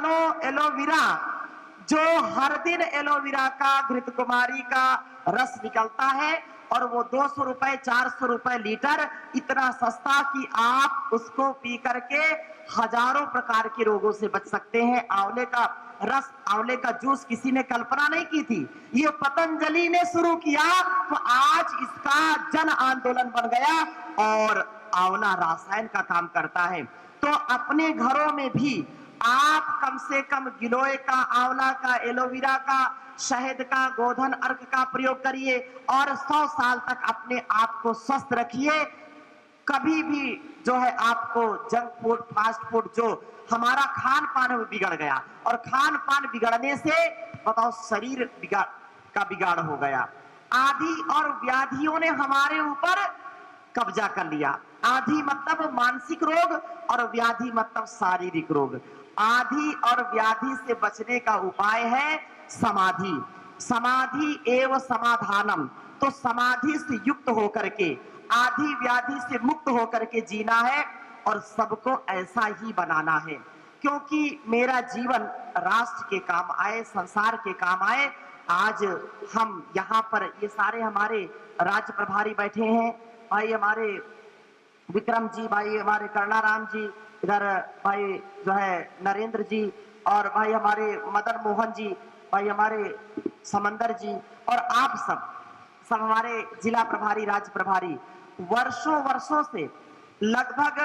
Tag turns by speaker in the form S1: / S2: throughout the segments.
S1: नानो एलोवेरा, जो हर दिन एलोवेरा का, घृत कुमारी का रस निकलता है और वो 200 रुपए 400 रुपए लीटर, इतना सस्ता कि आप उसको पी करके हजारों प्रकार के रोगों से बच सकते हैं। आंवले का रस, आंवले का जूस किसी ने कल्पना नहीं की थी, ये पतंजलि ने शुरू किया, तो आज इसका जन आंदोलन बन गया और आंवला रसायन का काम करता है। तो अपने घरों में भी आप कम से कम गिलोय का, आंवला का, एलोवेरा का, शहद का, गोधन अर्क का प्रयोग करिए और 100 साल तक अपने आप को स्वस्थ रखिए। कभी भी जो है आपको जंक फूड, फास्ट फूड, जो हमारा खान पान बिगड़ गया, और खान पान बिगड़ने से बताओ शरीर का बिगाड़ हो गया। आदि और व्याधियों ने हमारे ऊपर कब्जा कर लिया। आदि मतलब मानसिक रोग और व्याधि मतलब शारीरिक रोग। आदि और व्याधि से बचने का उपाय है समाधि। समाधि एवं समाधानम, तो समाधि से युक्त होकर के, आदि व्याधि से मुक्त होकर के जीना है और सबको ऐसा ही बनाना है। क्योंकि मेरा जीवन राष्ट्र के काम आए, संसार के काम आए। आज हम यहाँ पर, ये सारे हमारे राज्य प्रभारी बैठे हैं, भाई हमारे विक्रम जी, भाई हमारे कर्णाराम जी, इधर भाई जो है नरेंद्र जी, और भाई हमारे मदन मोहन जी, भाई हमारे समंदर जी, और आप सब हमारे जिला प्रभारी, राज्य प्रभारी, वर्षों वर्षों से लगभग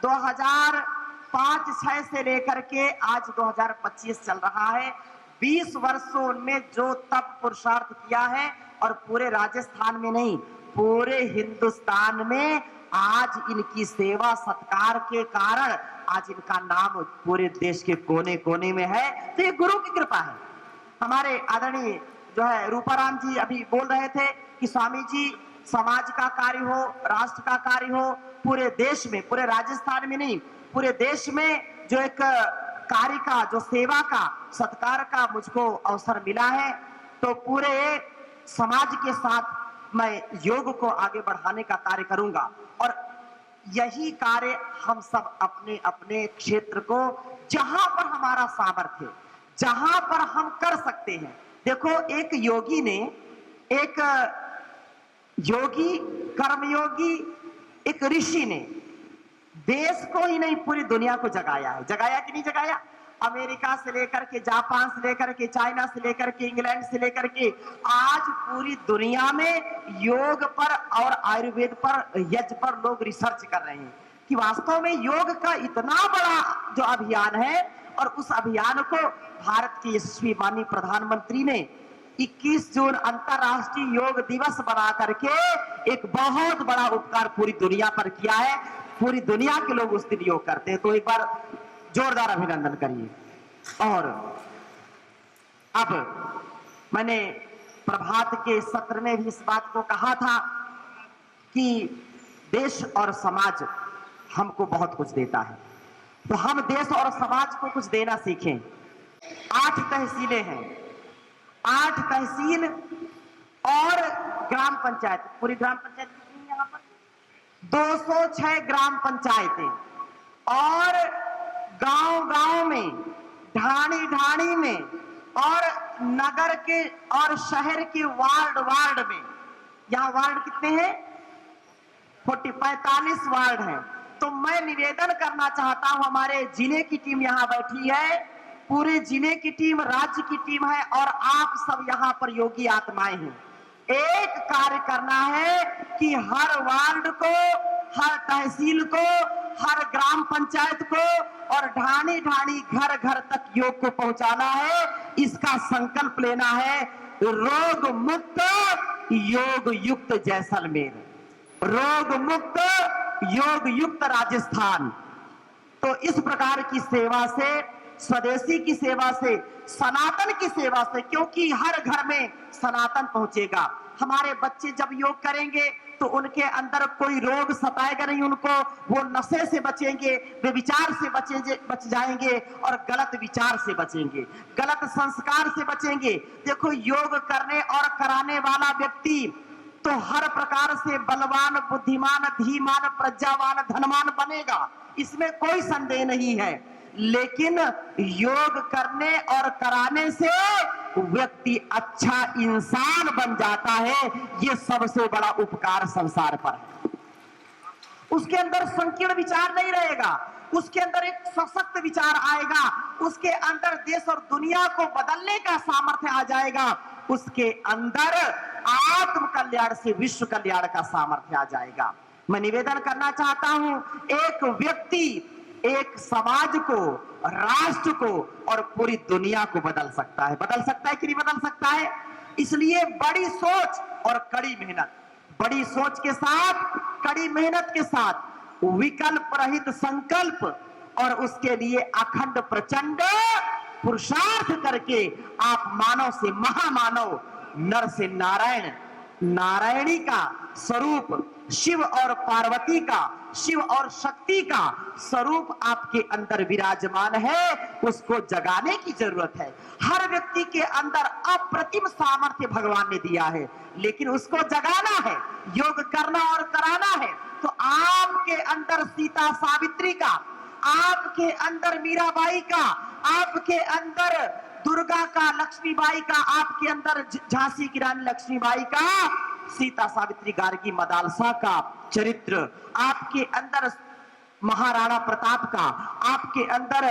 S1: 2005-6 से लेकर के आज 2025 चल रहा है, 20 वर्षों में जो तप पुरुषार्थ किया है, और पूरे राजस्थान में नहीं, पूरे हिंदुस्तान में आज इनकी सेवा सत्कार के कारण आज इनका नाम पूरे देश के कोने कोने में है। तो ये गुरु की कृपा है। हमारे आदरणीय जो है रूपाराम जी अभी बोल रहे थे कि स्वामी जी, समाज का कार्य हो, राष्ट्र का कार्य हो, पूरे देश में, पूरे राजस्थान में नहीं, पूरे देश में जो एक कार्य का, जो सेवा का, सत्कार का मुझको अवसर मिला है, तो पूरे समाज के साथ मैं योग को आगे बढ़ाने का कार्य करूंगा। और यही कार्य हम सब अपने अपने क्षेत्र को, जहां पर हमारा सामर्थ्य, जहां पर हम कर सकते हैं। देखो, एक योगी ने, एक योगी, कर्मयोगी, एक ऋषि ने देश को ही नहीं पूरी दुनिया को जगाया है। जगाया कि नहीं जगाया? अमेरिका से लेकर के, जापान से लेकर के, चाइना से लेकर के, इंग्लैंड से लेकर के, आज पूरी दुनिया में योग पर और आयुर्वेद पर, यज्ञ पर लोग रिसर्च कर रहे हैं कि वास्तव में योग का इतना बड़ा जो अभियान है, और उस अभियान को भारत के यशस्वी माननीय प्रधानमंत्री ने 21 जून अंतर्राष्ट्रीय योग दिवस बना करके एक बहुत बड़ा उपकार पूरी दुनिया पर किया है। पूरी दुनिया के लोग उस दिन योग करते हैं, तो एक बार जोरदार अभिनंदन करिए। और अब मैंने प्रभात के सत्र में भी इस बात को कहा था कि देश और समाज हमको बहुत कुछ देता है, तो हम देश और समाज को कुछ देना सीखें। 8 तहसीलें हैं, 8 तहसील और ग्राम पंचायत, पूरी ग्राम पंचायत कितनी है यहाँ पर? 206 ग्राम पंचायतें, और गांव-गांव में, ढाणी-ढाणी में, और नगर के और शहर के वार्ड में, यहाँ वार्ड कितने हैं? 45 वार्ड हैं। तो मैं निवेदन करना चाहता हूं, हमारे जिले की टीम यहाँ बैठी है, पूरे जिले की टीम, राज्य की टीम है, और आप सब यहाँ पर योगी आत्माएं हैं। एक कार्य करना है कि हर वार्ड को, हर तहसील को, हर ग्राम पंचायत को और ढाणी ढाणी, घर घर तक योग को पहुंचाना है। इसका संकल्प लेना है, रोग मुक्त योग युक्त जैसलमेर, रोग मुक्त योग युक्त राजस्थान। तो इस प्रकार की सेवा से, स्वदेशी की सेवा से, सनातन की सेवा से, क्योंकि हर घर में सनातन पहुंचेगा। हमारे बच्चे जब योग करेंगे तो उनके अंदर कोई रोग सताएगा नहीं, उनको वो नशे से बचेंगे, व्यभिचार से बच जाएंगे, और गलत विचार से बचेंगे, गलत संस्कार से बचेंगे। देखो, योग करने और कराने वाला व्यक्ति तो हर प्रकार से बलवान, बुद्धिमान, धीमान, प्रज्ञावान, धनवान बनेगा, इसमें कोई संदेह नहीं है। लेकिन योग करने और कराने से व्यक्ति अच्छा इंसान बन जाता है। ये सबसे बड़ा उपकार संसार पर है। उसके अंदर संकीर्ण विचार नहीं रहेगा, उसके अंदर एक सशक्त विचार आएगा, उसके अंदर देश और दुनिया को बदलने का सामर्थ्य आ जाएगा, उसके अंदर आत्म कल्याण से विश्व कल्याण का सामर्थ्य आ जाएगा। मैं निवेदन करना चाहता हूं, एक व्यक्ति एक समाज को, राष्ट्र को और पूरी दुनिया को बदल सकता है। बदल सकता है कि नहीं बदल सकता है? इसलिए बड़ी सोच और कड़ी मेहनत, बड़ी सोच के साथ, कड़ी मेहनत के साथ, विकल्प रहित संकल्प और उसके लिए अखंड प्रचंड पुरुषार्थ करके आप मानव से महामानव, नर से नारायण, नारायणी का स्वरूप, शिव और पार्वती का, शिव और शक्ति का स्वरूप आपके अंदर विराजमान है, उसको जगाने की जरूरत है। हर व्यक्ति के अंदर अप्रतिम सामर्थ्य भगवान ने दिया है, लेकिन उसको जगाना है, योग करना और कराना है। तो आपके अंदर सीता सावित्री का, आपके अंदर मीराबाई का, आपके अंदर दुर्गा का, लक्ष्मीबाई का, आपके अंदर झांसी की रानी लक्ष्मीबाई का, सीता सावित्री गार्गी मदालसा का चरित्र, आपके अंदर महाराणा प्रताप का, आपके अंदर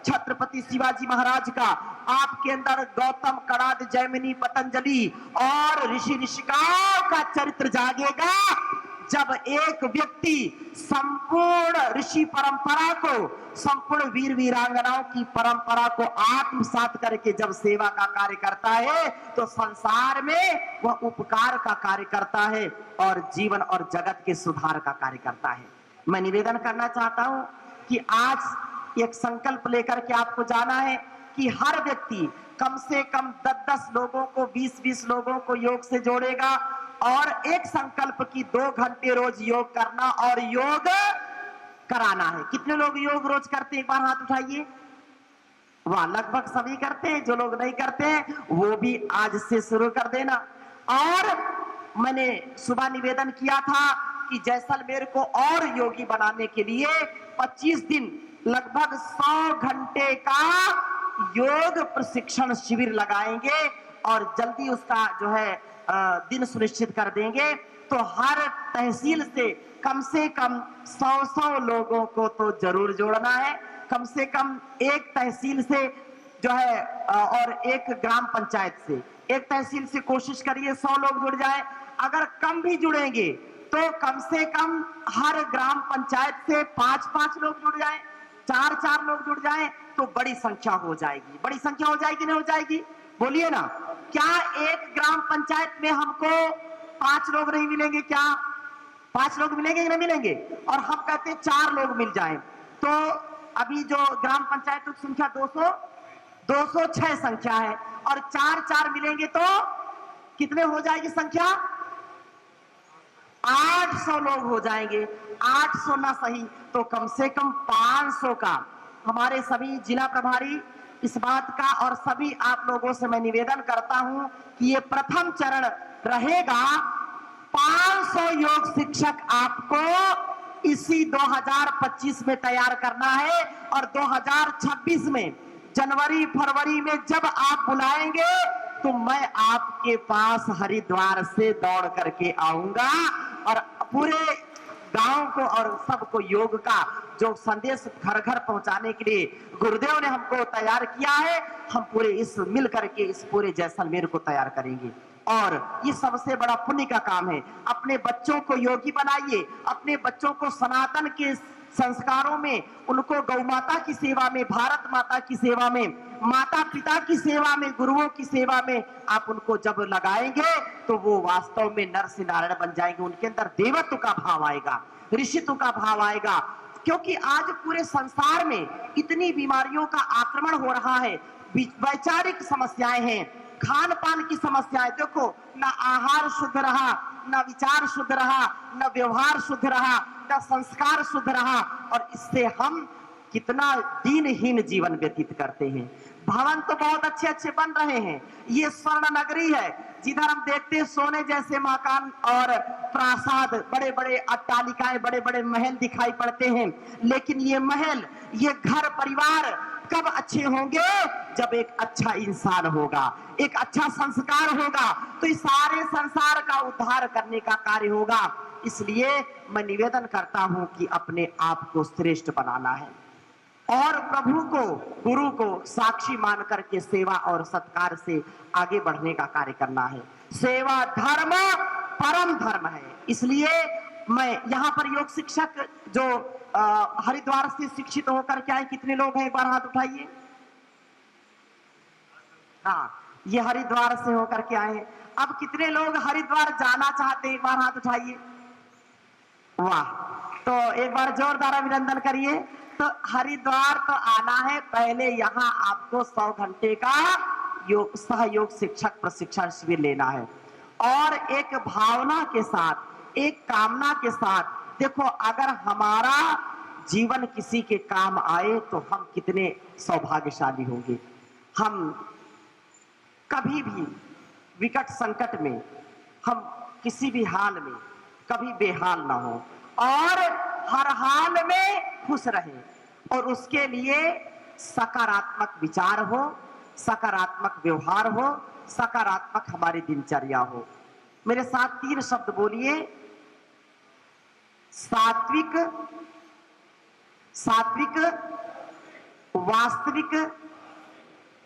S1: छत्रपति शिवाजी महाराज का, आपके अंदर गौतम, कणाद, जैमिनी, पतंजलि और ऋषि ऋषिकाओं का चरित्र जागेगा। जब एक व्यक्ति संपूर्ण ऋषि परंपरा को, संपूर्ण वीर वीरांगनाओं की परंपरा को आत्मसात करके जब सेवा का कार्य करता है, तो संसार में वह उपकार का कार्य करता है और जीवन और जगत के सुधार का कार्य करता है। मैं निवेदन करना चाहता हूं कि आज एक संकल्प लेकर के आपको जाना है कि हर व्यक्ति कम से कम 10-10 लोगों को, 20-20 लोगों को योग से जोड़ेगा और एक संकल्प की 2 घंटे रोज योग करना और योग कराना है। कितने लोग योग रोज करते हैं? एक बार हाथ उठाइए। वाह, लगभग सभी करते हैं। जो लोग नहीं करते हैं वो भी आज से शुरू कर देना। और मैंने सुबह निवेदन किया था कि जैसलमेर को और योगी बनाने के लिए 25 दिन लगभग 100 घंटे का योग प्रशिक्षण शिविर लगाएंगे और जल्दी उसका जो है दिन सुनिश्चित कर देंगे। तो हर तहसील से कम 100 लोगों को तो जरूर जोड़ना है। कम से कम एक तहसील से जो है और एक ग्राम पंचायत से, एक तहसील से कोशिश करिए 100 लोग जुड़ जाए। अगर कम भी जुड़ेंगे तो कम से कम हर ग्राम पंचायत से 5-5 लोग जुड़ जाए, 4-4 लोग जुड़ जाए तो बड़ी संख्या हो जाएगी। बड़ी संख्या हो जाएगी, नहीं हो जाएगी? बोलिए ना। क्या एक ग्राम पंचायत में हमको 5 लोग नहीं मिलेंगे? क्या 5 लोग मिलेंगे कि नहीं मिलेंगे? और हम कहते हैं 4 लोग मिल जाएं, तो अभी जो ग्राम पंचायत की संख्या 206 संख्या है और 4-4 मिलेंगे तो कितने हो जाएगी संख्या? 800 लोग हो जाएंगे। 800 ना सही तो कम से कम 500 का हमारे सभी जिला प्रभारी इस बात का, और सभी आप लोगों से मैं निवेदन करता हूं कि ये प्रथम चरण रहेगा। 500 योग शिक्षक आपको इसी 2025 में तैयार करना है और 2026 में जनवरी फरवरी में जब आप बुलाएंगे तो मैं आपके पास हरिद्वार से दौड़ करके आऊंगा और पूरे गांव को और सबको योग का जो संदेश घर घर पहुंचाने के लिए गुरुदेव ने हमको तैयार किया है, हम पूरे इस मिल करके इस पूरे जैसलमेर को तैयार करेंगे। और ये सबसे बड़ा पुण्य का काम है। अपने बच्चों को योगी बनाइए, अपने बच्चों को सनातन के संस्कारों में, उनको गौ माता की सेवा में, भारत माता की सेवा में, माता पिता की सेवा में, गुरुओं की सेवा में आप उनको जब लगाएंगे तो वो वास्तव में नर से नारायण बन जाएंगे। उनके अंदर देवत्व का भाव आएगा, ऋषित्व का भाव आएगा। क्योंकि आज पूरे संसार में इतनी बीमारियों का आक्रमण हो रहा है, वैचारिक समस्याएं हैं, खान पान की समस्याएं। देखो, ना आहार शुद्ध रहा, ना विचार शुद्ध रहा, ना व्यवहार शुद्ध रहा, ना संस्कार शुद्ध रहा, और इससे हम कितना दीनहीन जीवन व्यतीत करते हैं। भवन तो बहुत अच्छे अच्छे बन रहे हैं, ये स्वर्ण नगरी है, जिधर हम देखते हैं सोने जैसे मकान और प्रासाद, बड़े बड़े अट्टालिकाएं, बड़े बड़े महल दिखाई पड़ते हैं। लेकिन ये महल, ये घर परिवार कब अच्छे होंगे? जब एक अच्छा इंसान होगा, एक अच्छा संस्कार होगा, तो इस सारे संसार का उद्धार करने का कार्य होगा। इसलिए मैं निवेदन करता हूं कि अपने आप को श्रेष्ठ बनाना है और प्रभु को, गुरु को साक्षी मान करके सेवा और सत्कार से आगे बढ़ने का कार्य करना है। सेवा धर्म परम धर्म है। इसलिए मैं यहाँ पर योग शिक्षक जो हरिद्वार से शिक्षित होकर के आए, कितने लोग हैं? एक बार हाथ उठाइए। हाँ, ये हरिद्वार से होकर के आए। अब कितने लोग हरिद्वार जाना चाहते हैं? एक बार हाथ उठाइए। वाह, तो एक बार जोरदार अभिनंदन करिए। तो हरिद्वार तो आना है, पहले यहाँ आपको 100 घंटे का योग सहयोग शिक्षक प्रशिक्षण शिविर लेना है और एक भावना के साथ, एक कामना के साथ। देखो, अगर हमारा जीवन किसी के काम आए तो हम कितने सौभाग्यशाली होंगे। हम कभी भी विकट संकट में, हम किसी भी हाल में कभी बेहाल ना हो और हर हाल में खुश रहे, और उसके लिए सकारात्मक विचार हो, सकारात्मक व्यवहार हो, सकारात्मक हमारी दिनचर्या हो। मेरे साथ 3 शब्द बोलिए। सात्विक, सात्विक, वास्तविक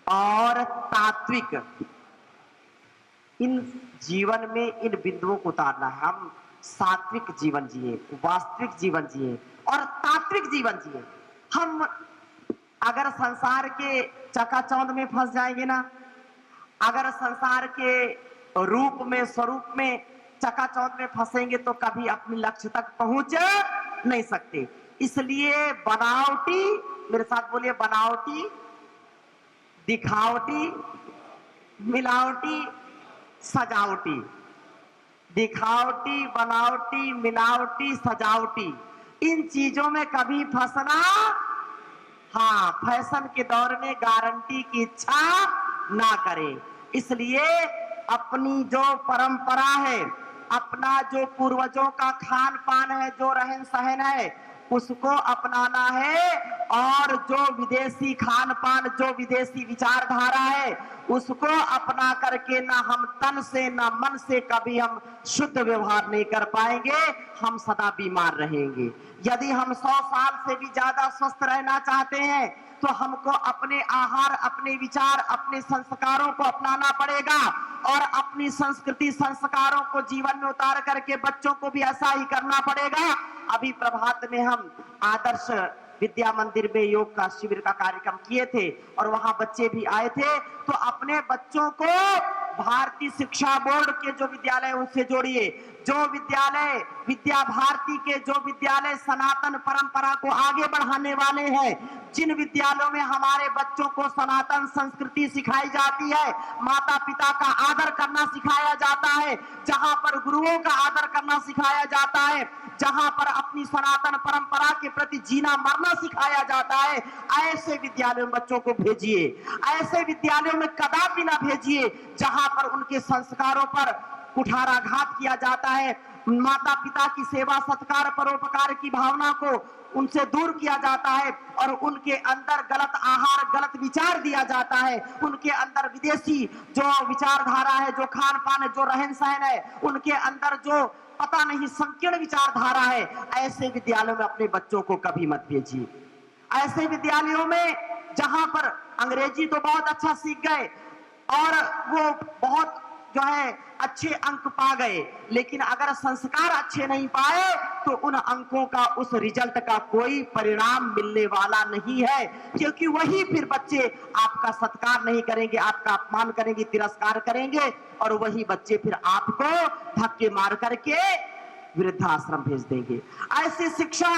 S1: और तात्विक। इन जीवन में इन बिंदुओं को उतारना है। हम सात्विक जीवन जिए, वास्तविक जीवन जिए और तात्विक जीवन जिए। हम अगर संसार के चकाचौंध में फंस जाएंगे ना, अगर संसार के रूप में, स्वरूप में चकाचौंध में फंसेंगे तो कभी अपने लक्ष्य तक पहुंच नहीं सकते। इसलिए बनावटी, मेरे साथ बोलिए, बनावटी, दिखावटी, मिलावटी, सजावटी। दिखावटी, बनावटी, मिलावटी, सजावटी, इन चीजों में कभी फंसना, हाँ, फैशन के दौर में गारंटी की इच्छा ना करें। इसलिए अपनी जो परंपरा है, अपना जो पूर्वजों का खान पान है, जो रहन सहन है, उसको अपनाना है और जो विदेशी खान पान, जो विदेशी विचारधारा है, उसको अपना करके ना हम तन से ना मन से कभी हम शुद्ध व्यवहार नहीं कर पाएंगे, हम सदा बीमार रहेंगे। यदि हम 100 साल से भी ज्यादा स्वस्थ रहना चाहते हैं तो हमको अपने आहार, अपने विचार, अपने संस्कारों को अपनाना पड़ेगा और अपनी संस्कृति, संस्कारों को जीवन में उतार करके बच्चों को भी ऐसा ही करना पड़ेगा। अभी प्रभात में हम आदर्श विद्या मंदिर में योग का शिविर का कार्यक्रम किए थे और वहां बच्चे भी आए थे। तो अपने बच्चों को भारतीय शिक्षा बोर्ड के जो विद्यालय उनसे जोड़िए, जो विद्यालय, विद्या भारती के जो विद्यालय सनातन परंपरा को आगे बढ़ाने वाले हैं, जिन विद्यालयों में हमारे बच्चों को सनातन संस्कृति सिखाई जाती है, माता पिता का आदर करना सिखाया जाता है, जहां पर गुरुओं का आदर करना सिखाया जाता है, जहां पर अपनी सनातन परंपरा के प्रति जीना मरना सिखाया जाता है, ऐसे विद्यालयों में बच्चों को भेजिए। ऐसे विद्यालयों में कदापि ना भेजिए जहां पर उनके संस्कारों पर कुठाराघात किया जाता है, माता पिता की सेवा, सत्कार, परोपकार की भावना को उनसे दूर किया जाता है और उनके अंदर गलत आहार, गलत विचार दिया जाता है, उनके अंदर विदेशी जो विचारधारा है, जो खान पान है, जो रहन सहन है, उनके अंदर जो पता नहीं संकीर्ण विचारधारा है, ऐसे विद्यालयों में अपने बच्चों को कभी मत भेजिए। ऐसे विद्यालयों में जहां पर अंग्रेजी तो बहुत अच्छा सीख गए और वो बहुत जो है अच्छे अंक पा गए, लेकिन अगर संस्कार अच्छे नहीं पाए तो उन अंकों का, उस रिजल्ट का कोई परिणाम मिलने वाला नहीं है, क्योंकि वही फिर बच्चे आपका सत्कार नहीं करेंगे, आपका अपमान करेंगे, तिरस्कार करेंगे और वही बच्चे फिर आपको धक्के मार करके वृद्धाश्रम भेज देंगे। ऐसी शिक्षा,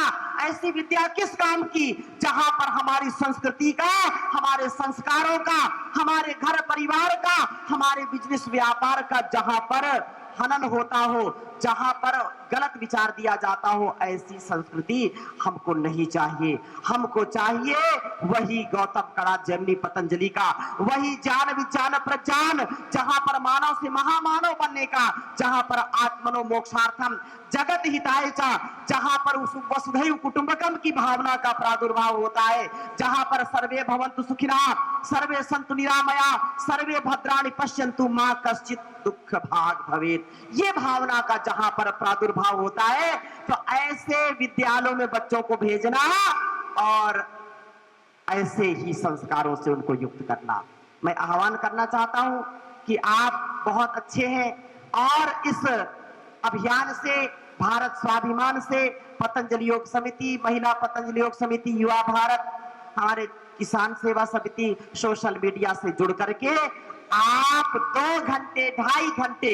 S1: ऐसी विद्या किस काम की जहां पर हमारी संस्कृति का, हमारे संस्कारों का, हमारे घर परिवार का, हमारे बिजनेस व्यापार का जहां पर हनन होता हो, जहां पर गलत विचार दिया जाता हो, ऐसी संस्कृति हमको नहीं चाहिए। हमको चाहिए वही गौतम कड़ा जैमिनी पतंजलि का, वही ज्ञान विज्ञान प्रज्ञान, जहां पर मानव से महामानव बनने का, जहां पर आत्मनो मोक्षार्थम जगत हिताय च, जहां पर वसुधैव कुटुंबकम की भावना का प्रादुर्भाव होता है, जहां पर सर्वे भवन्तु सुखिनः, सर्वे सन्तु निरामया, सर्वे भद्राणि पश्यन्तु मा कश्चित् दुख भाग भवेत्, ये भावना का जहां पर प्रादुर्भाव होता है, तो ऐसे विद्यालयों में बच्चों को भेजना और ऐसे ही संस्कारों से उनको युक्त करना। मैं आह्वान करना चाहता हूं कि आप बहुत अच्छे हैं और इस अभियान से, भारत स्वाभिमान से, पतंजलि योग समिति, महिला पतंजलि योग समिति, युवा भारत, हमारे किसान सेवा समिति, सोशल मीडिया से जुड़ करके आप 2 घंटे 2.5 घंटे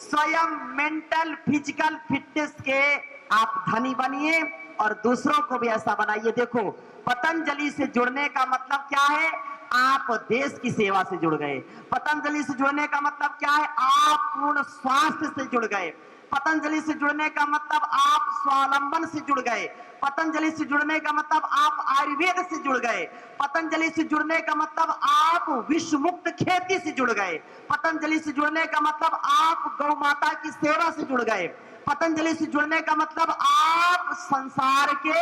S1: स्वयं मेंटल फिजिकल फिटनेस के आप धनी बनिए और दूसरों को भी ऐसा बनाइए। देखो, पतंजलि से जुड़ने का मतलब क्या है? आप देश की सेवा से जुड़ गए। पतंजलि से जुड़ने का मतलब क्या है? आप पूर्ण स्वास्थ्य से जुड़ गए। पतंजलि से जुड़ने का मतलब आप स्वावलंबन से जुड़ गए। पतंजलि से जुड़ने का मतलब आप आयुर्वेद से जुड़ गए। पतंजलि से जुड़ने का मतलब आप विश्व मुक्त खेती से जुड़ गए। पतंजलि से जुड़ने का मतलब आप गौ माता की सेवा से जुड़ गए। पतंजलि से जुड़ने का मतलब आप संसार के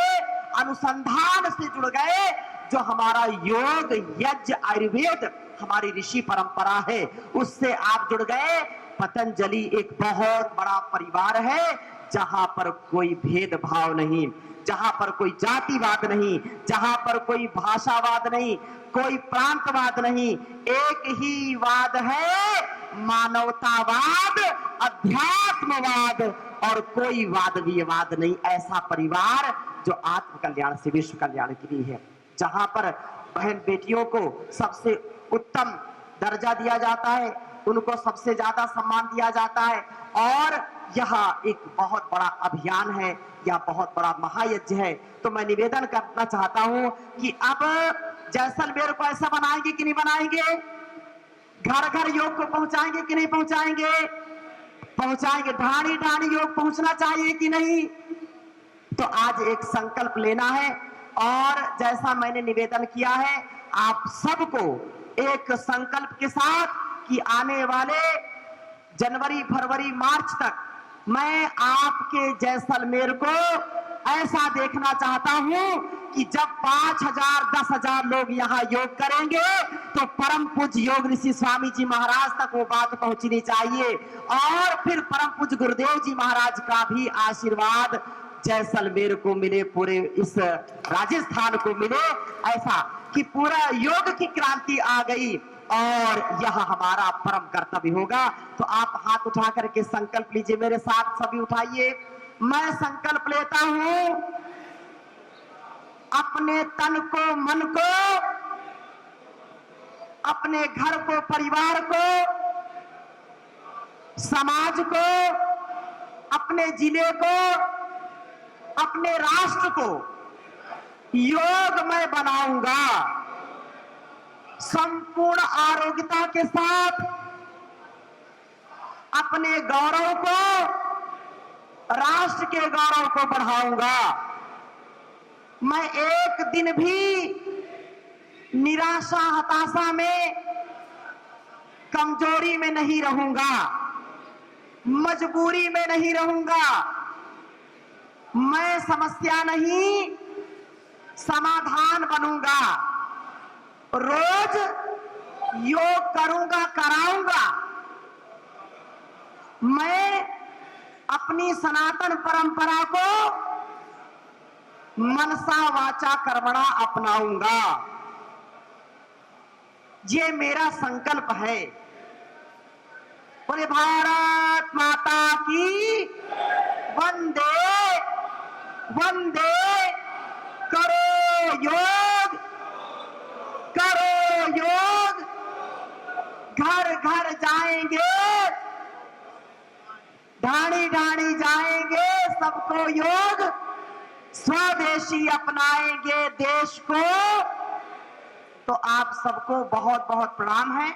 S1: अनुसंधान से जुड़ गए। जो हमारा योग, यज्ञ, आयुर्वेद, हमारी ऋषि परंपरा है, उससे आप जुड़ गए। पतंजलि एक बहुत बड़ा परिवार है, जहां पर कोई भेदभाव नहीं, जहां पर कोई जातिवाद नहीं, जहां पर कोई भाषावाद नहीं, कोई प्रांतवाद नहीं, एक ही वाद है, मानवतावाद, अध्यात्मवाद, और कोई वाद विवाद नहीं। ऐसा परिवार जो आत्म कल्याण से विश्व कल्याण के लिए है, जहां पर बहन बेटियों को सबसे उत्तम दर्जा दिया जाता है, उनको सबसे ज्यादा सम्मान दिया जाता है, और यह एक बहुत बड़ा अभियान है, यह बहुत बड़ा महायज्ञ है। तो मैं निवेदन करना चाहता हूं कि अब जैसलमेर को ऐसा बनाएंगे कि नहीं बनाएंगे? घर घर योग को पहुंचाएंगे कि नहीं पहुंचाएंगे? पहुंचाएंगे। ढाणी ढाणी योग पहुंचना चाहिए कि नहीं? तो आज एक संकल्प लेना है, और जैसा मैंने निवेदन किया है आप सबको एक संकल्प के साथ कि आने वाले जनवरी, फरवरी, मार्च तक मैं आपके जैसलमेर को ऐसा देखना चाहता हूं कि जब 5,000 10,000 लोग यहाँ योग करेंगे तो परम पूज्य योग ऋषि स्वामी जी महाराज तक वो बात पहुंचनी चाहिए, और फिर परम पूज्य गुरुदेव जी महाराज का भी आशीर्वाद जैसलमेर को मिले, पूरे इस राजस्थान को मिले, ऐसा कि पूरा योग की क्रांति आ गई, और यह हमारा परम कर्तव्य होगा। तो आप हाथ उठा करके संकल्प लीजिए मेरे साथ, सभी उठाइए। मैं संकल्प लेता हूं अपने तन को, मन को, अपने घर को, परिवार को, समाज को, अपने जिले को, अपने राष्ट्र को योग में बनाऊंगा, संपूर्ण आरोग्यता के साथ अपने गौरव को, राष्ट्र के गौरव को बढ़ाऊंगा। मैं एक दिन भी निराशा, हताशा में, कमजोरी में नहीं रहूंगा, मजबूरी में नहीं रहूंगा। मैं समस्या नहीं, समाधान बनूंगा। रोज योग करूंगा, कराऊंगा। मैं अपनी सनातन परंपरा को मनसा वाचा कर्मणा अपनाऊंगा। ये मेरा संकल्प है। बोले भारत माता की वंदे वंदे। करो योग, करो योग। घर घर जाएंगे, ढाणी ढाणी जाएंगे, सबको योग स्वदेशी अपनाएंगे देश को। तो आप सबको बहुत बहुत प्रणाम है।